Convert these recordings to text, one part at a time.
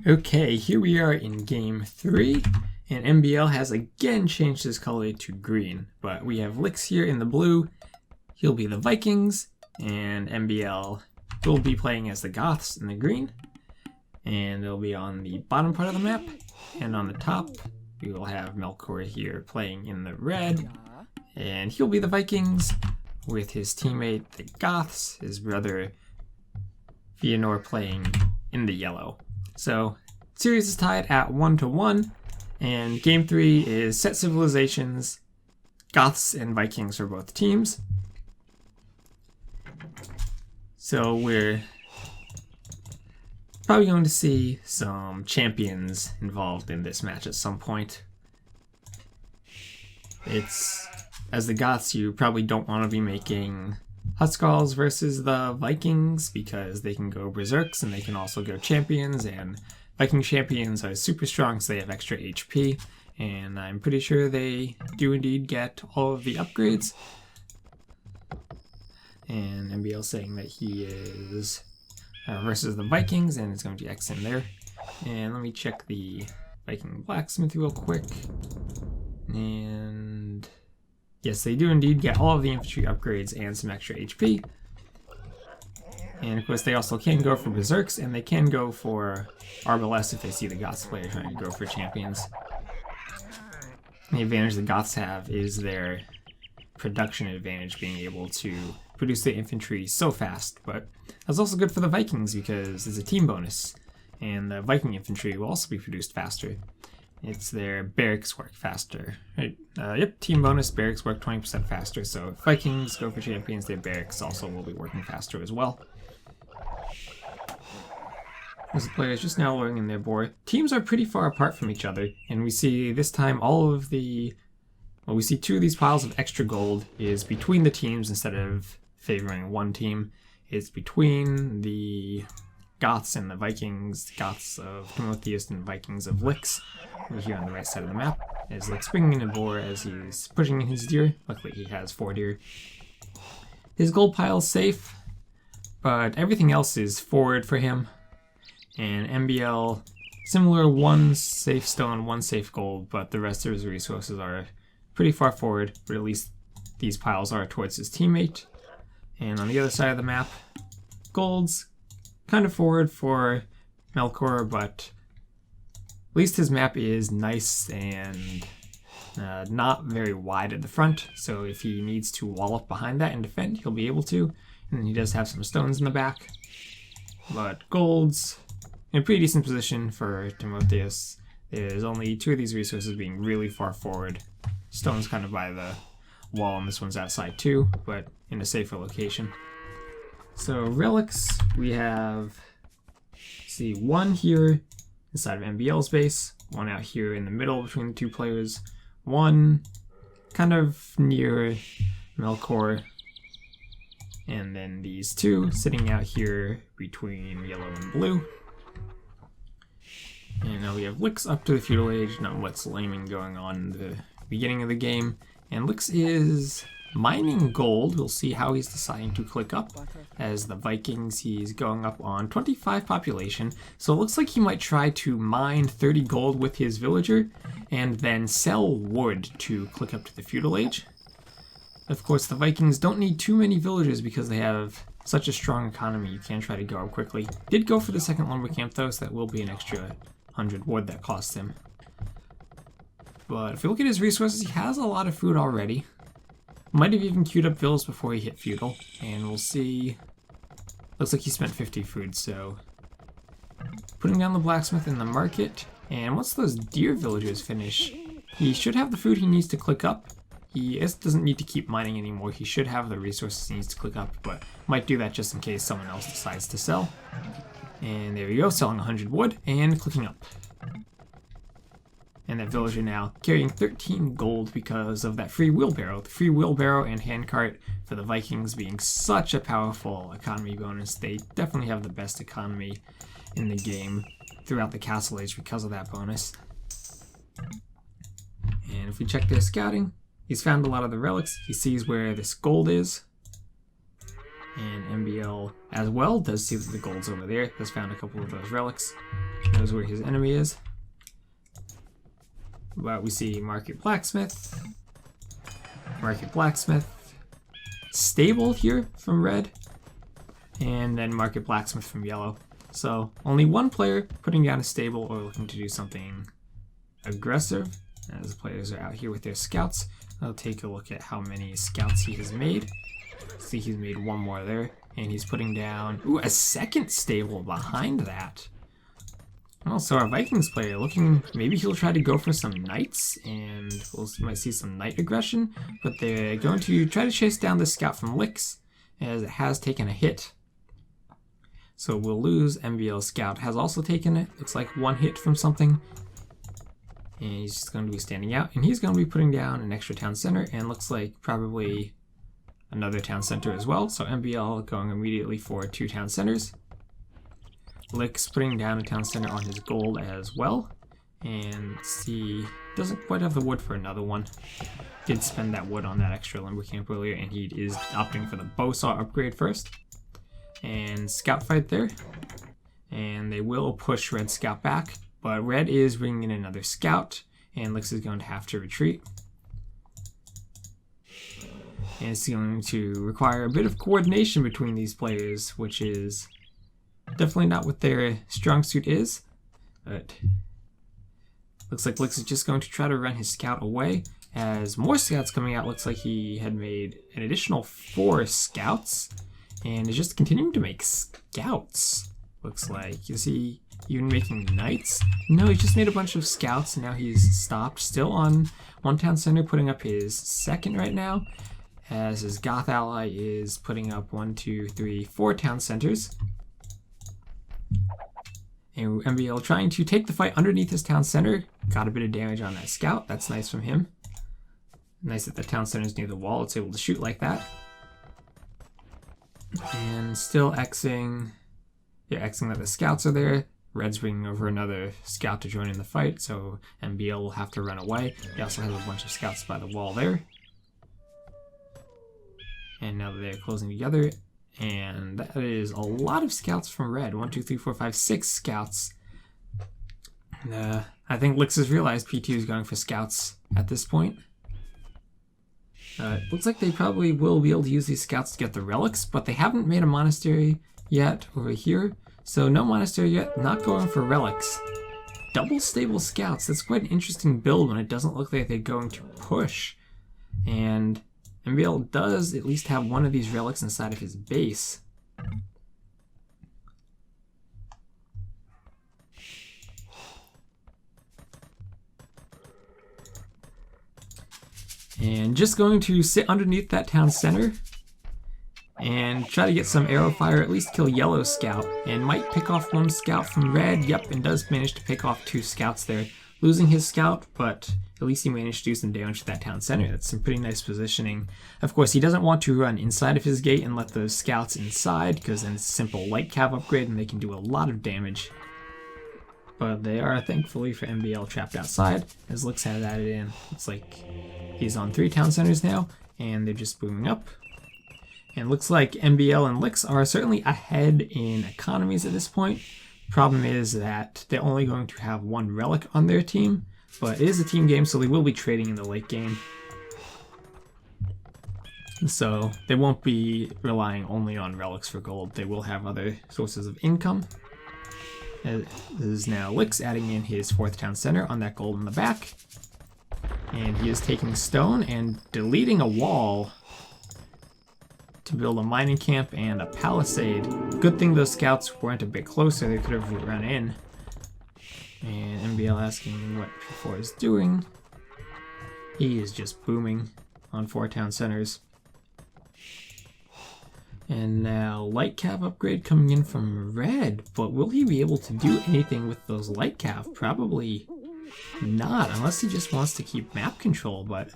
Okay, here we are in game 3, and Mbl has again changed his color to green, but we have Lyx here in the blue. He'll be the Vikings, and Mbl will be playing as the Goths in the green, and it'll be on the bottom part of the map, and on the top we will have Melkor here playing in the red, and he'll be the Vikings with his teammate the Goths, his brother Fëanor playing in the yellow. So, series is tied at 1-1, and game 3 is set civilizations, Goths and Vikings for both teams. So we're probably going to see some champions involved in this match at some point. As the Goths, you probably don't want to be making Hutskulls versus the Vikings because they can go Berserks and they can also go champions, and Viking champions are super strong so they have extra HP, and I'm pretty sure they do indeed get all of the upgrades. And Mbl saying that he is versus the Vikings, and it's going to be X in there. And let me check the Viking blacksmith real quick. And yes, they do indeed get all of the infantry upgrades and some extra HP. And of course they also can go for Berserks, and they can go for Arbalest if they see the Goths player trying to go for champions. The advantage the Goths have is their production advantage, being able to produce the infantry so fast, but that's also good for the Vikings because it's a team bonus, and the Viking infantry will also be produced faster. It's their barracks work faster. Right? Yep, team bonus, barracks work 20% faster, so if Vikings go for champions, their barracks also will be working faster as well. As the players just now learning their board, teams are pretty far apart from each other, and we see this time we see two of these piles of extra gold is between the teams instead of favoring one team. It's between the Goths and the Vikings, Goths of Timotheus and Vikings of Lyx, over here on the right side of the map. As Lyx bringing in a boar as he's pushing in his deer. Luckily he has 4 deer. His gold pile's safe, but everything else is forward for him. And Mbl, similar, 1 safe stone, 1 safe gold, but the rest of his resources are pretty far forward, but at least these piles are towards his teammate. And on the other side of the map, gold's kind of forward for Melkor, but at least his map is nice and not very wide at the front, so if he needs to wall up behind that and defend, he'll be able to. And he does have some stones in the back. But gold's in a pretty decent position for Timotheus. There's only 2 of these resources being really far forward. Stone's kind of by the wall, and this one's outside too, but in a safer location. So relics, we have, see, 1 here inside of Mbl's base, 1 out here in the middle between the 2 players, 1 kind of near Melkor, and then these 2 sitting out here between yellow and blue. And now we have Lyx up to the feudal age, not what's laming going on in the beginning of the game. And Lyx is mining gold. We'll see how he's deciding to click up. As the Vikings, he's going up on 25 population. So it looks like he might try to mine 30 gold with his villager and then sell wood to click up to the feudal age. Of course, the Vikings don't need too many villagers because they have such a strong economy. You can try to go up quickly. Did go for the second lumber camp though, so that will be an extra 100 wood that costs him. But if you look at his resources, he has a lot of food already. Might have even queued up villas before he hit feudal, and we'll see. Looks like he spent 50 food, so putting down the blacksmith in the market. And once those deer villagers finish, he should have the food he needs to click up. He doesn't need to keep mining anymore. He should have the resources he needs to click up, but might do that just in case someone else decides to sell. And there we go, selling 100 wood and clicking up. And that villager now carrying 13 gold because of that free wheelbarrow. The free wheelbarrow and handcart for the Vikings being such a powerful economy bonus. They definitely have the best economy in the game throughout the Castle Age because of that bonus. And if we check their scouting, he's found a lot of the relics. He sees where this gold is. And Mbl as well does see that the gold's over there, has found a couple of those relics, knows where his enemy is. But we see Market Blacksmith, Stable here from red, and then Market Blacksmith from yellow. So only one player putting down a stable or looking to do something aggressive. As the players are out here with their scouts, I'll take a look at how many scouts he has made. See, he's made one more there, and he's putting down a second stable behind that. Also, our Vikings player looking, maybe he'll try to go for some knights, and might see some knight aggression, but they're going to try to chase down this scout from Lyx, as it has taken a hit. So we'll lose. Mbl scout has also taken it. Looks like one hit from something. And he's just going to be standing out, and he's going to be putting down an extra town center, and looks like probably another town center as well. So Mbl going immediately for 2 town centers. Lyx putting down a town center on his gold as well, and see, doesn't quite have the wood for another one. Did spend that wood on that extra lumber camp earlier, and he is opting for the bow saw upgrade first. And scout fight there, and they will push red scout back, but red is bringing in another scout, and Lyx is going to have to retreat. And it's going to require a bit of coordination between these players, which is definitely not what their strong suit is, but looks like Lyx is just going to try to run his scout away. As more scouts coming out, looks like he had made an additional 4 scouts, and is just continuing to make scouts. Looks like, is he even making knights? No, he just made a bunch of scouts, and now he's stopped. Still on 1 town center, putting up his second right now, as his Goth ally is putting up 1, 2, 3, 4 town centers. And Mbl trying to take the fight underneath his town center. Got a bit of damage on that scout. That's nice from him. Nice that the town center is near the wall. It's able to shoot like that. And still Xing. Yeah, Xing that the scouts are there. Red's bringing over another scout to join in the fight, so Mbl will have to run away. He also has a bunch of scouts by the wall there. And now that they're closing together, and that is a lot of scouts from red. 1, 2, 3, 4, 5, 6 scouts. I think Lyx has realized P2 is going for scouts at this point. Looks like they probably will be able to use these scouts to get the relics, but they haven't made a monastery yet over here. So no monastery yet, not going for relics. Double stable scouts, that's quite an interesting build when it doesn't look like they're going to push. And Mbl does at least have one of these relics inside of his base. And just going to sit underneath that town center and try to get some arrow fire, at least kill yellow scout, and might pick off 1 scout from red. Yep, and does manage to pick off 2 scouts there, losing his scout, but at least he managed to do some damage to that town center. That's some pretty nice positioning. Of course, he doesn't want to run inside of his gate and let those scouts inside, because then it's a simple light cav upgrade and they can do a lot of damage. But they are, thankfully for Mbl, trapped outside, as Lyx has added in. Looks like he's on 3 town centers now, and they're just booming up. And looks like Mbl and Lyx are certainly ahead in economies at this point. Problem is that they're only going to have 1 relic on their team, but it is a team game, so they will be trading in the late game. So they won't be relying only on relics for gold. They will have other sources of income. This is now Lyx adding in his 4th town center on that gold in the back. And he is taking stone and deleting a wall to build a mining camp and a palisade. Good thing those scouts weren't a bit closer, they could have run in. And Mbl asking what P4 is doing. He is just booming on 4 town centers. And now light cav upgrade coming in from red, but will he be able to do anything with those light cav? Probably not, unless he just wants to keep map control, but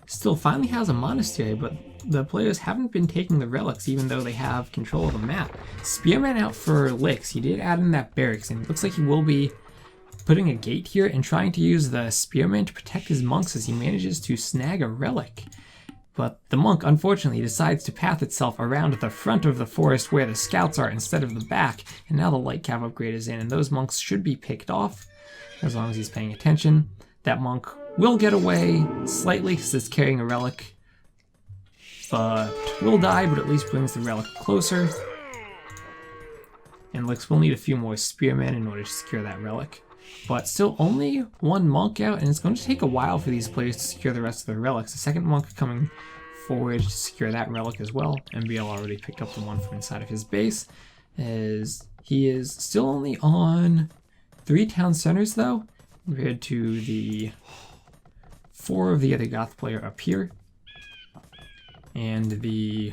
still finally has a monastery, but the players haven't been taking the relics even though they have control of the map. Spearman out for Lyx. He did add in that barracks, and it looks like he will be putting a gate here and trying to use the spearman to protect his monks as he manages to snag a relic. But the monk, unfortunately, decides to path itself around the front of the forest where the scouts are instead of the back, and now the light cav upgrade is in, and those monks should be picked off, as long as he's paying attention. That monk will get away slightly because it's carrying a relic, but will die, but at least brings the relic closer. And Lyx will need a few more spearmen in order to secure that relic. But still only one monk out, and it's going to take a while for these players to secure the rest of their relics. The second monk coming forward to secure that relic as well. Mbl already picked up the one from inside of his base, as he is still only on 3 town centers though, compared to the 4 of the other Goth player up here, and the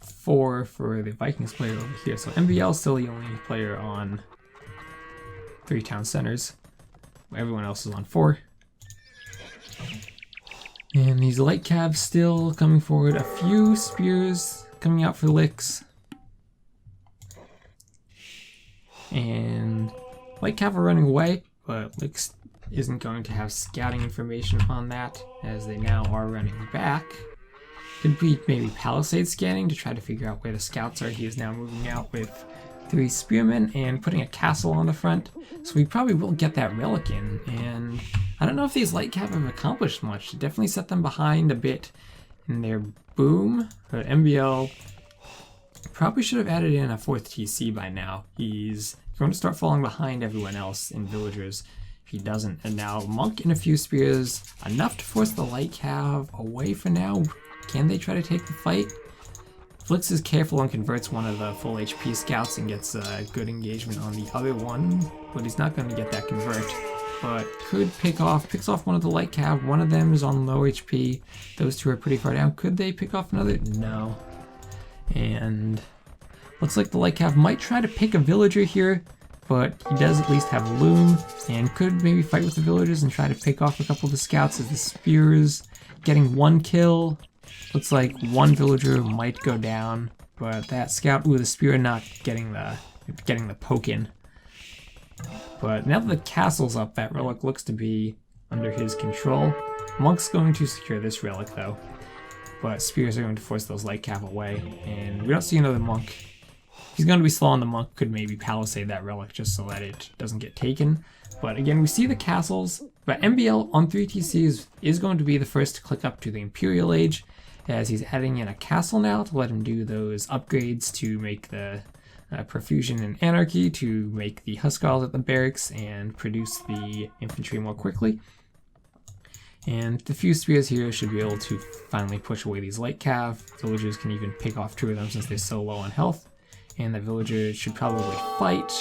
4 for the Vikings player over here. So Mbl is still the only player on 3 town centers. Everyone else is on 4. And these light cabs still coming forward. A few spears coming out for Lyx. And light cav are running away, but Lyx isn't going to have scouting information on that, as they now are running back. Could be maybe palisade scanning to try to figure out where the scouts are. He is now moving out with 3 spearmen and putting a castle on the front, so we probably will get that relic in. And I don't know if these light cav have accomplished much. It definitely set them behind a bit in their boom, but Mbl probably should have added in a 4th TC by now. He's going to start falling behind everyone else in villagers if he doesn't. And now monk and a few spears, enough to force the light cav away for now. Can they try to take the fight? Lyx is careful and converts one of the full HP scouts and gets a good engagement on the other one, but he's not going to get that convert. But could picks off one of the light cav. One of them is on low HP. Those 2 are pretty far down. Could they pick off another? No. And looks like the light cav might try to pick a villager here, but he does at least have loom and could maybe fight with the villagers and try to pick off a couple of the scouts as the spears getting 1 kill. Looks like 1 villager might go down, but that scout, the spear not getting the poke in. But now that the castle's up, that relic looks to be under his control. Monk's going to secure this relic though, but spears are going to force those light cav away, and we don't see another monk. He's going to be slow on the monk, could maybe palisade that relic just so that it doesn't get taken. But again, we see the castles, but Mbl on 3 TCs is going to be the first to click up to the Imperial Age, as he's adding in a castle now to let him do those upgrades to make the Profusion and Anarchy, to make the Huskarls at the barracks and produce the infantry more quickly. And the few spears here should be able to finally push away these light cav. Villagers can even pick off 2 of them since they're so low on health. And the villager should probably fight.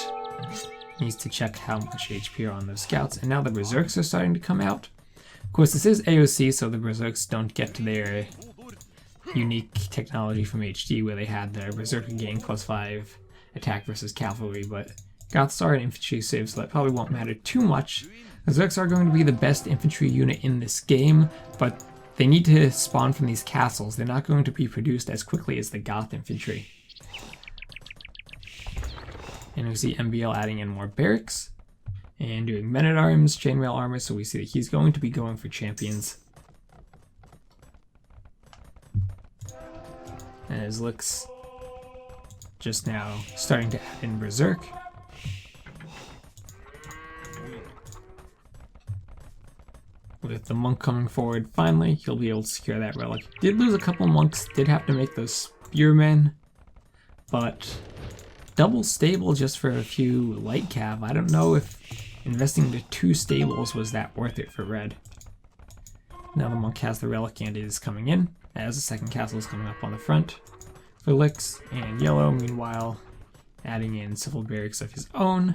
Needs to check how much HP are on those scouts. And now the Berserks are starting to come out. Of course, this is AOC, so the Berserks don't get to their unique technology from HD where they had their Berserker gain +5 attack versus cavalry, but Goths are an infantry civ, so that probably won't matter too much. Berserks are going to be the best infantry unit in this game, but they need to spawn from these castles. They're not going to be produced as quickly as the Goth infantry. And we see Mbl adding in more barracks and doing men-at-arms, chainmail armor, so we see that he's going to be going for champions. As Lyx just now starting to add in Berserk. With the monk coming forward, finally, he'll be able to secure that relic. Did lose a couple monks, did have to make those spearmen, but double stable just for a few light cav. I don't know if investing into 2 stables was that worth it for red. Now the monk has the relic and is coming in, as the second castle is coming up on the front for Lyx, and yellow, meanwhile, adding in civil barracks of his own.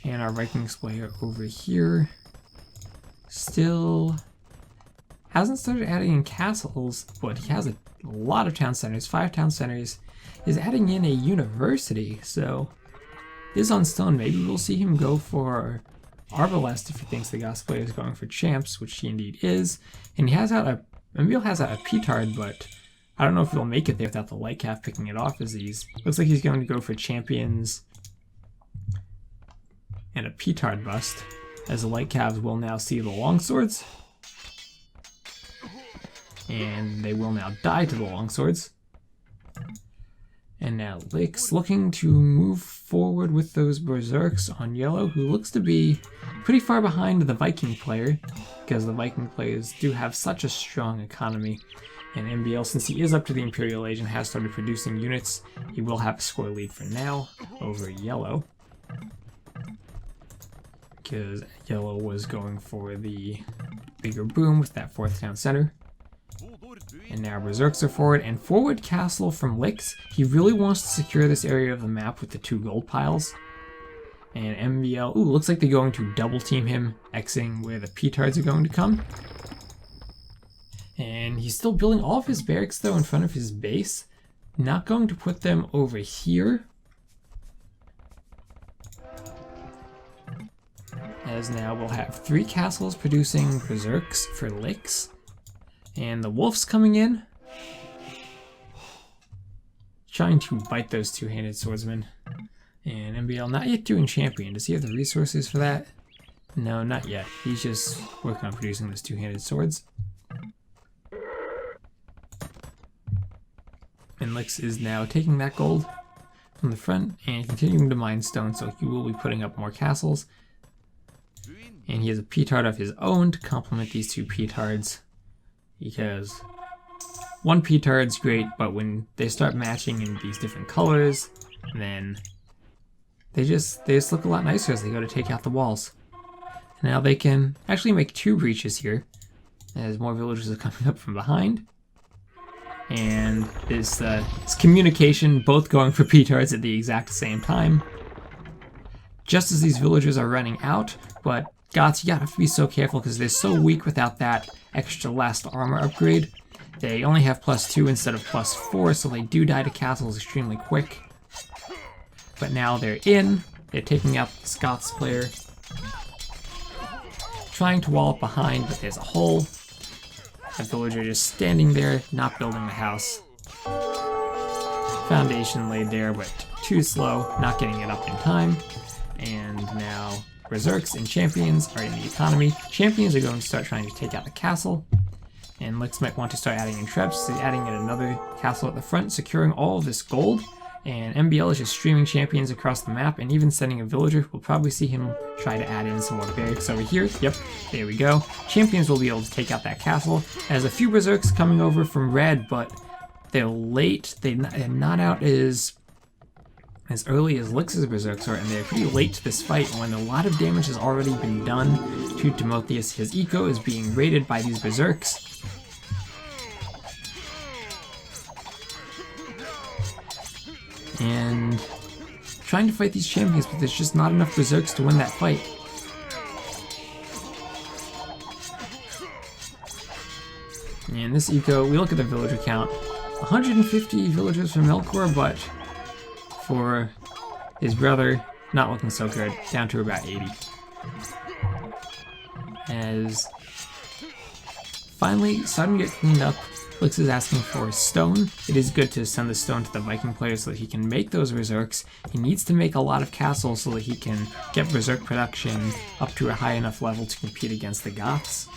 And our Vikings player over here still hasn't started adding in castles, but he has a lot of town centers, 5 town centers, is adding in a university, so is on stone. Maybe we'll see him go for Arbalest if he thinks the Goths player is going for champs, which he indeed is. And he has out a, Mbl has out a petard, but I don't know if he'll make it there without the light calf picking it off, as he's, looks like he's going to go for champions and a petard bust, as the light calves will now see the longswords. And they will now die to the longswords. And now Lyx looking to move forward with those Berserks on yellow, who looks to be pretty far behind the Viking player, because the Viking players do have such a strong economy. And Mbl, since he is up to the Imperial Age and has started producing units, he will have a score lead for now over yellow. Because yellow was going for the bigger boom with that 4th town center. And now Berserks are forward, and forward castle from Lyx. He really wants to secure this area of the map with the 2 gold piles. And Mbl, ooh, looks like they're going to double team him, Xing where the petards are going to come. And he's still building all of his barracks though in front of his base. Not going to put them over here. As now we'll have 3 castles producing Berserks for Lyx. And the wolf's coming in. Trying to bite those 2-handed swordsmen. And Mbl not yet doing champion. Does he have the resources for that? No, not yet. He's just working on producing those 2-handed swords. And Lyx is now taking that gold from the front and continuing to mine stone, so he will be putting up more castles. And he has a petard of his own to complement these 2 petards, because 1 petard's great, but when they start matching in these different colors, then they just look a lot nicer as they go to take out the walls. Now they can actually make 2 breaches here, as more villagers are coming up from behind. And this communication, both going for petards at the exact same time. Just as these villagers are running out, but Goths, you have to be so careful because they're so weak without that extra last armor upgrade. They only have +2 instead of +4, so they do die to castles extremely quick. But now they're taking out the Scots player. Trying to wall up behind, but there's a hole. A villager just standing there, not building the house. Foundation laid there, but too slow, not getting it up in time. And now Berserks and Champions are in the economy. Champions are going to start trying to take out the castle. And Lyx might want to start adding in traps, so adding in another castle at the front, securing all of this gold. And Mbl is just streaming champions across the map, and even sending a villager. We'll probably see him try to add in some more barracks over here. Yep, there we go. Champions will be able to take out that castle. There's a few Berserks coming over from red, but they're late. They're not out as early as Lyx's Berserks are, and they're pretty late to this fight when a lot of damage has already been done to Timotheus. His eco is being raided by these Berserks. And trying to fight these champions, but there's just not enough Berserks to win that fight. And this eco, we look at the villager count. 150 villagers for Melkor, but for his brother, not looking so good, down to about 80. As finally starting to get cleaned up, Lyx is asking for stone. It is good to send the stone to the Viking player so that he can make those Berserks. He needs to make a lot of castles so that he can get Berserk production up to a high enough level to compete against the Goths.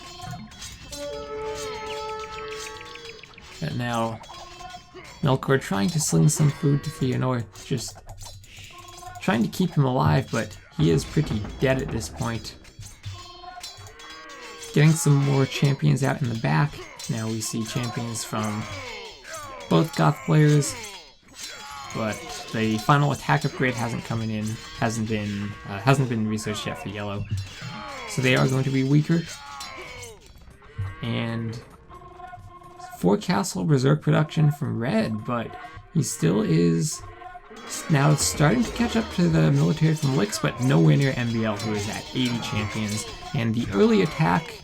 And now, Melkor trying to sling some food to Fëanor, just trying to keep him alive, but he is pretty dead at this point. Getting some more champions out in the back. Now we see champions from both Goth players, but the final attack upgrade hasn't been researched yet for yellow, so they are going to be weaker. And 4 castle Berserk production from red, but he still is now starting to catch up to the military from Lyx, but nowhere near Mbl, who is at 80 champions. And the early attack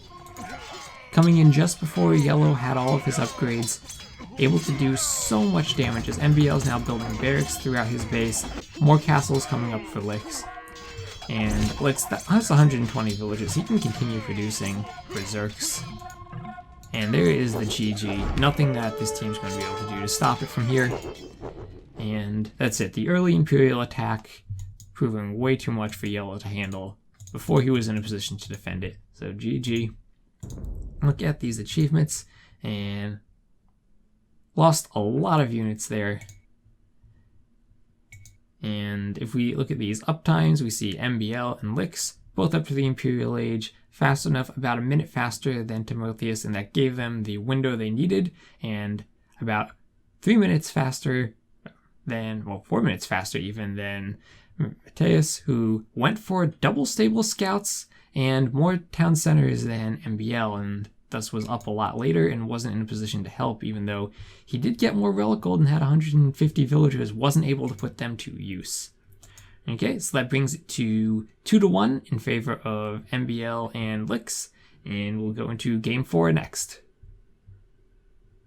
coming in just before yellow had all of his upgrades, able to do so much damage as Mbl is now building barracks throughout his base, more castles coming up for Lyx. And Lyx has 120 villages, he can continue producing Berserks. And there is the GG, nothing that this team's going to be able to do to stop it from here. And that's it, the early Imperial attack proving way too much for yellow to handle before he was in a position to defend it. So GG. Look at these achievements, and lost a lot of units there. And if we look at these uptimes, we see Mbl and Lyx, both up to the Imperial Age, fast enough, about a minute faster than Timotheus, and that gave them the window they needed, and about 3 minutes faster than, well, 4 minutes faster even than Mattheus, who went for double stable scouts and more town centers than Mbl, and thus was up a lot later and wasn't in a position to help, even though he did get more relic gold and had 150 villagers, wasn't able to put them to use. Okay, so that brings it to 2-1 in favor of Mbl and Lyx, and we'll go into game 4 next.